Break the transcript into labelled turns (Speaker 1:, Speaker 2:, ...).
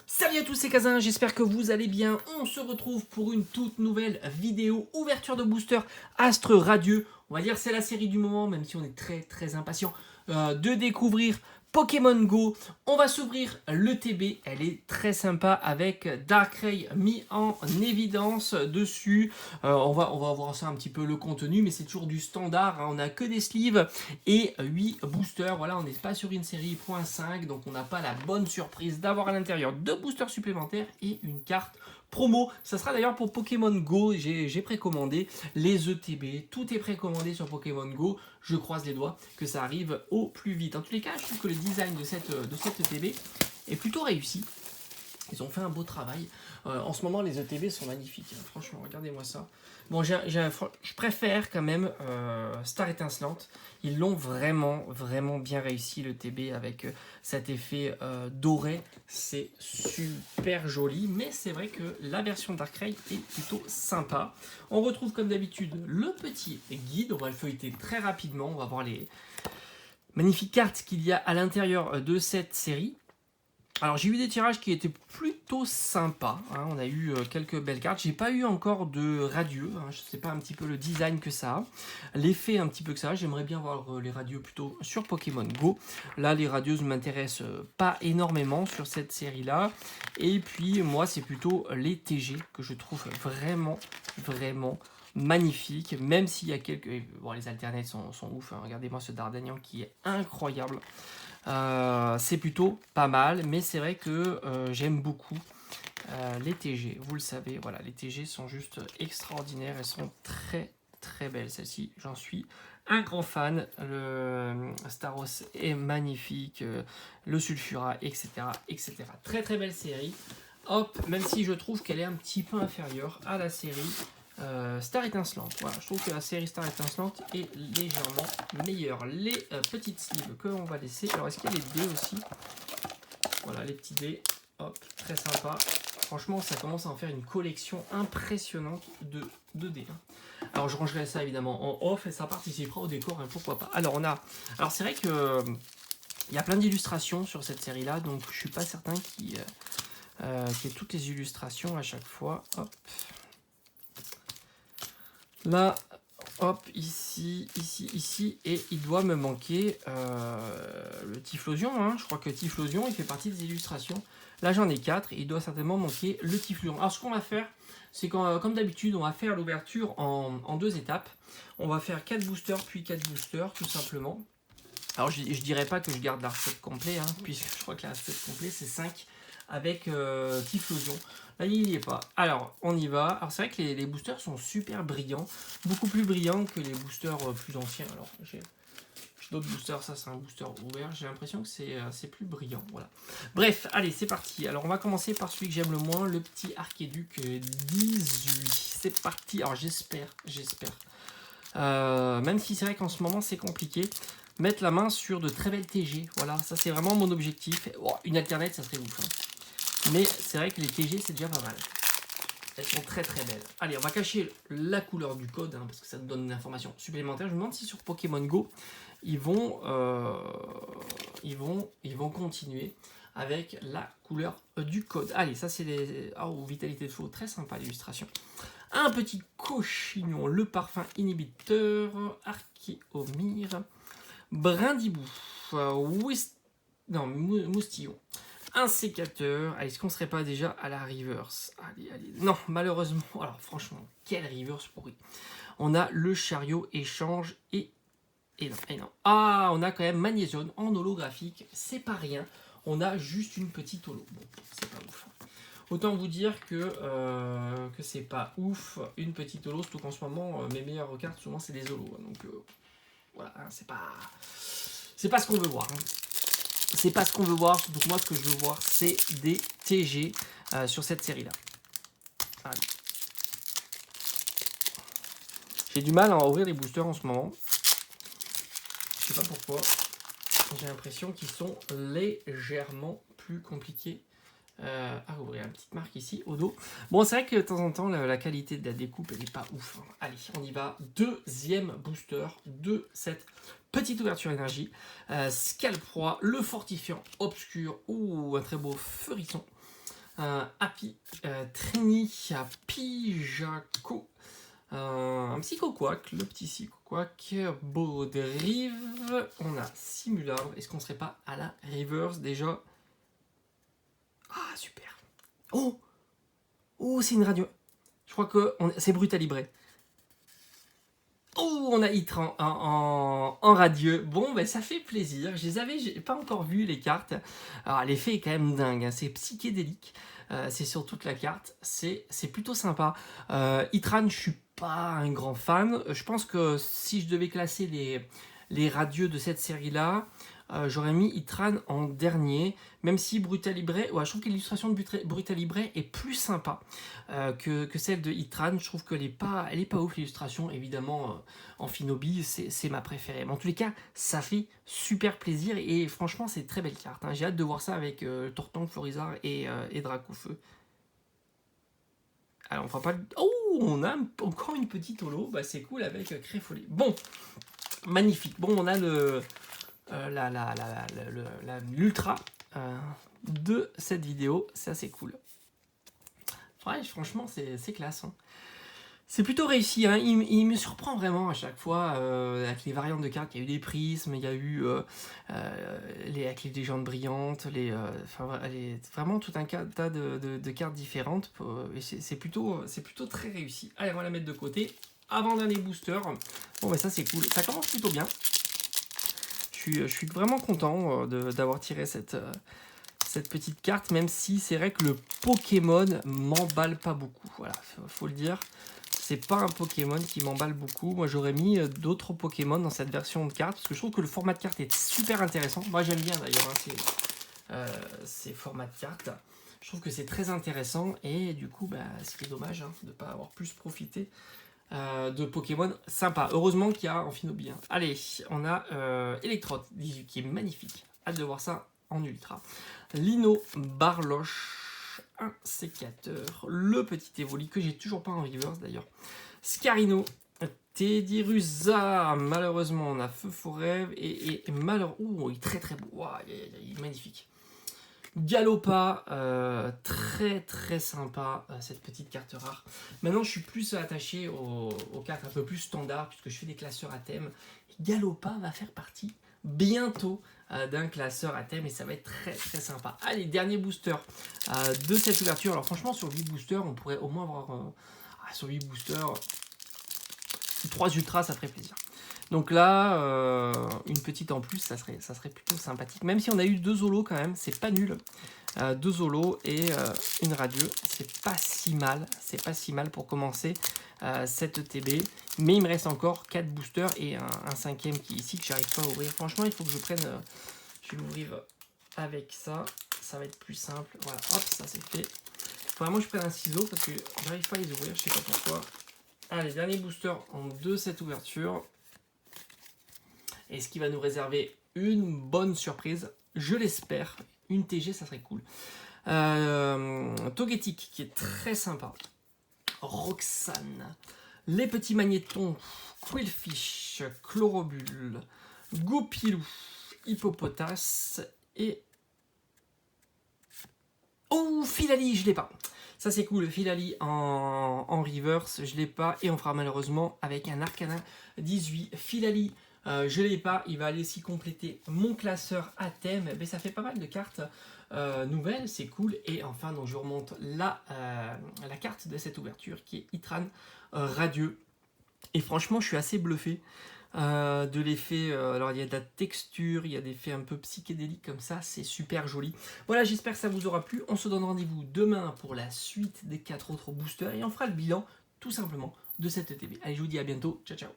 Speaker 1: Salut à tous, c'est Kazin, j'espère que vous allez bien. On se retrouve pour une toute nouvelle vidéo ouverture de booster Astre Radieux. On va dire c'est la série du moment, même si on est très impatient de découvrir Pokémon Go. On va s'ouvrir le TB, elle est très sympa avec Darkrai mis en évidence dessus. On va voir ça un petit peu le contenu, mais c'est toujours du standard, hein. On n'a que des sleeves et 8 boosters. Voilà, on n'est pas sur une série .5, donc on n'a pas la bonne surprise d'avoir à l'intérieur 2 boosters supplémentaires et une carte promo. Ça sera d'ailleurs pour Pokémon Go, j'ai précommandé les ETB, tout est précommandé sur Pokémon Go. Je croise les doigts que ça arrive au plus vite. En tous les cas, je trouve que le design de cette ETB est plutôt réussi. Ils ont fait un beau travail. En ce moment, les ETB sont magnifiques. Franchement, regardez-moi ça. Bon, je préfère quand même Star Étincelante. Ils l'ont vraiment bien réussi, le TB, avec cet effet doré. C'est super joli. Mais c'est vrai que la version Darkrai est plutôt sympa. On retrouve comme d'habitude le petit guide. On va le feuilleter très rapidement. On va voir les magnifiques cartes qu'il y a à l'intérieur de cette série. Alors j'ai eu des tirages qui étaient plutôt sympas, hein. On a eu quelques belles cartes, j'ai pas eu encore de radieux, hein. Je sais pas un petit peu le design que ça a, l'effet un petit peu que ça a, j'aimerais bien voir les radieux plutôt sur Pokémon Go. Là les radieuses ne m'intéressent pas énormément sur cette série là, et puis moi c'est plutôt les TG que je trouve vraiment magnifique, même s'il y a quelques... Bon, les alternates sont ouf, hein. Regardez-moi ce Dardanian qui est incroyable. C'est plutôt pas mal, mais c'est vrai que j'aime beaucoup les TG. Vous le savez, voilà, les TG sont juste extraordinaires. Elles sont très belles, celles-ci. J'en suis un grand fan. Le Staros est magnifique. Le Sulfura, etc. Très belle série. Hop, même si je trouve qu'elle est un petit peu inférieure à la série Star Étincelante. Voilà, je trouve que la série Star Étincelante est légèrement meilleure. Les petites sleeves que l'on va laisser. Alors, est-ce qu'il y a les dés aussi? Voilà, les petits dés. Hop, très sympa. Franchement, ça commence à en faire une collection impressionnante de dés, hein. Alors, je rangerai ça évidemment en off et ça participera au décor, hein, pourquoi pas. Alors, alors c'est vrai que il y a plein d'illustrations sur cette série-là, donc je suis pas certain qu'il y ait toutes les illustrations à chaque fois. Hop. Là, hop, ici, et il doit me manquer le Typhlosion, hein. Je crois que Typhlosion, il fait partie des illustrations. Là, j'en ai 4, et il doit certainement manquer le Typhlosion. Alors, ce qu'on va faire, c'est que, comme d'habitude, on va faire l'ouverture en 2 étapes. On va faire 4 boosters, puis 4 boosters, tout simplement. Alors, je dirais pas que je garde la recette complète, hein, puisque je crois que la recette complète, c'est 5 avec Typhlosion. Là, il n'y est pas. Alors, on y va. Alors, c'est vrai que les boosters sont super brillants. Beaucoup plus brillants que les boosters plus anciens. Alors, j'ai d'autres boosters. Ça, c'est un booster ouvert. J'ai l'impression que c'est plus brillant. Voilà. Bref, allez, c'est parti. Alors, on va commencer par celui que j'aime le moins, le petit Archéduc 18. C'est parti. Alors, j'espère. Même si c'est vrai qu'en ce moment, c'est compliqué. Mettre la main sur de très belles TG. Voilà, ça, c'est vraiment mon objectif. Oh, une alternate, ça serait ouf, hein. Mais c'est vrai que les TG, c'est déjà pas mal. Elles sont très belles. Allez, on va cacher la couleur du code, hein, parce que ça nous donne une information supplémentaire. Je me demande si sur Pokémon Go, ils vont continuer avec la couleur du code. Allez, ça c'est les... Oh, vitalité de feu, très sympa l'illustration. Un petit cochignon, le parfum inhibiteur, Archéomir, Brindibou, Moustillon. Un sécateur. Allez, est-ce qu'on serait pas déjà à la reverse? Allez. Non, malheureusement. Alors, franchement, quelle reverse pourrie. On a le chariot échange et non. Ah, on a quand même Magnésione en holographique. C'est pas rien. On a juste une petite holo. Bon, c'est pas ouf. Autant vous dire que c'est pas ouf une petite holo. Surtout qu'en ce moment, mes meilleures cartes, souvent, c'est des holos. Donc, voilà, hein, c'est pas ce qu'on veut voir, hein. C'est pas ce qu'on veut voir, donc moi ce que je veux voir c'est des TG sur cette série là. Allez. J'ai du mal à ouvrir les boosters en ce moment. Je sais pas pourquoi. J'ai l'impression qu'ils sont légèrement plus compliqués à ouvrir. Une petite marque ici au dos. Bon, c'est vrai que de temps en temps la qualité de la découpe elle n'est pas ouf. Allez, on y va. Deuxième booster de cette petite ouverture énergie. Scalproie, le fortifiant obscur. Ouh, un très beau Feurisson. Happy, Trini, Pijako, un Psychoquack, le petit Psychoquack, Baudrive, on a Simular, est-ce qu'on serait pas à la reverse déjà? Ah, super. Oh, c'est une radio. Je crois que c'est Brutalibré. Oh, on a Itran en radieux. Bon, ben ça fait plaisir. J'ai pas encore vu les cartes. Alors, l'effet est quand même dingue. Hein. C'est psychédélique. C'est sur toute la carte. C'est plutôt sympa. Itran, je suis pas un grand fan. Je pense que si je devais classer les radieux de cette série-là, j'aurais mis Itran en dernier, même si Brutalibré, ouais, je trouve que l'illustration de Brutalibré est plus sympa que celle de Itran. Je trouve qu'elle est pas ouf l'illustration, évidemment. Amphinobi, c'est ma préférée. Mais en tous les cas, ça fait super plaisir et franchement, c'est une très belle carte. Hein. J'ai hâte de voir ça avec Tortank, Florizard et Dracofeu. Alors, on fera pas le... Oh, on a encore une petite holo. Bah, c'est cool avec Créfolé. Bon, magnifique. Bon, on a l'ultra de cette vidéo, c'est assez cool. Ouais, franchement, c'est classe. Hein. C'est plutôt réussi. Hein. Il me surprend vraiment à chaque fois avec les variantes de cartes. Il y a eu des prismes, il y a eu avec les légendes brillantes, vraiment tout un tas de cartes différentes. Et c'est plutôt très réussi. Allez, on va la mettre de côté. Avant-dernier booster. Bon, bah ça c'est cool. Ça commence plutôt bien. Je suis vraiment content d'avoir tiré cette petite carte, même si c'est vrai que le Pokémon m'emballe pas beaucoup. Voilà, faut le dire. C'est pas un Pokémon qui m'emballe beaucoup. Moi, j'aurais mis d'autres Pokémon dans cette version de carte, parce que je trouve que le format de carte est super intéressant. Moi, j'aime bien d'ailleurs ces formats de cartes. Je trouve que c'est très intéressant, et du coup, bah, ce qui est dommage hein, de ne pas avoir plus profité de Pokémon sympa. Heureusement qu'il y a Amphinobi. Hein. Allez, on a Electrode 18 qui est magnifique. Hâte de voir ça en ultra. Lino Barloche, un sécateur. Le petit Evoli que j'ai toujours pas en reverse d'ailleurs. Scarino, Teddiursa. Malheureusement, on a Feu Forêt et malheureusement. Oh, il est très très beau. Wow, il est magnifique. Galopa, très très sympa cette petite carte rare. Maintenant je suis plus attaché aux cartes un peu plus standards puisque je fais des classeurs à thème. Galopa va faire partie bientôt d'un classeur à thème et ça va être très très sympa. Allez, dernier booster de cette ouverture. Alors franchement sur 8 boosters on pourrait au moins avoir sur 8 boosters 3 ultras, ça ferait plaisir. Donc là, une petite en plus, ça serait plutôt sympathique. Même si on a eu 2 Zolos quand même, c'est pas nul. 2 Zolos et une radio, c'est pas si mal. C'est pas si mal pour commencer cette ETB. Mais il me reste encore 4 boosters et un cinquième qui est ici que j'arrive pas à ouvrir. Franchement, il faut que je prenne... je vais l'ouvrir avec ça. Ça va être plus simple. Voilà, hop, ça c'est fait. Il faut vraiment que je prenne un ciseau parce que j'arrive pas à les ouvrir, je sais pas pourquoi. Allez, dernier booster de cette ouverture. Et ce qui va nous réserver une bonne surprise, je l'espère. Une TG, ça serait cool. Togetic, qui est très sympa. Roxane. Les petits magnétons. Quillfish. Chlorobule. Goupilou. Hippopotas. Et... Oh, Filali, je l'ai pas. Ça c'est cool, Filali en reverse, je l'ai pas. Et on fera malheureusement avec un Arcana 18. Filali. Je ne l'ai pas, il va aller aussi compléter mon classeur à thème. Mais ça fait pas mal de cartes nouvelles, c'est cool. Et enfin, donc, je vous remonte la carte de cette ouverture qui est Itran Radieux. Et franchement, je suis assez bluffé de l'effet. Alors, il y a de la texture, il y a des effets un peu psychédéliques comme ça, c'est super joli. Voilà, j'espère que ça vous aura plu. On se donne rendez-vous demain pour la suite des 4 autres boosters et on fera le bilan tout simplement de cette ETB. Allez, je vous dis à bientôt. Ciao, ciao.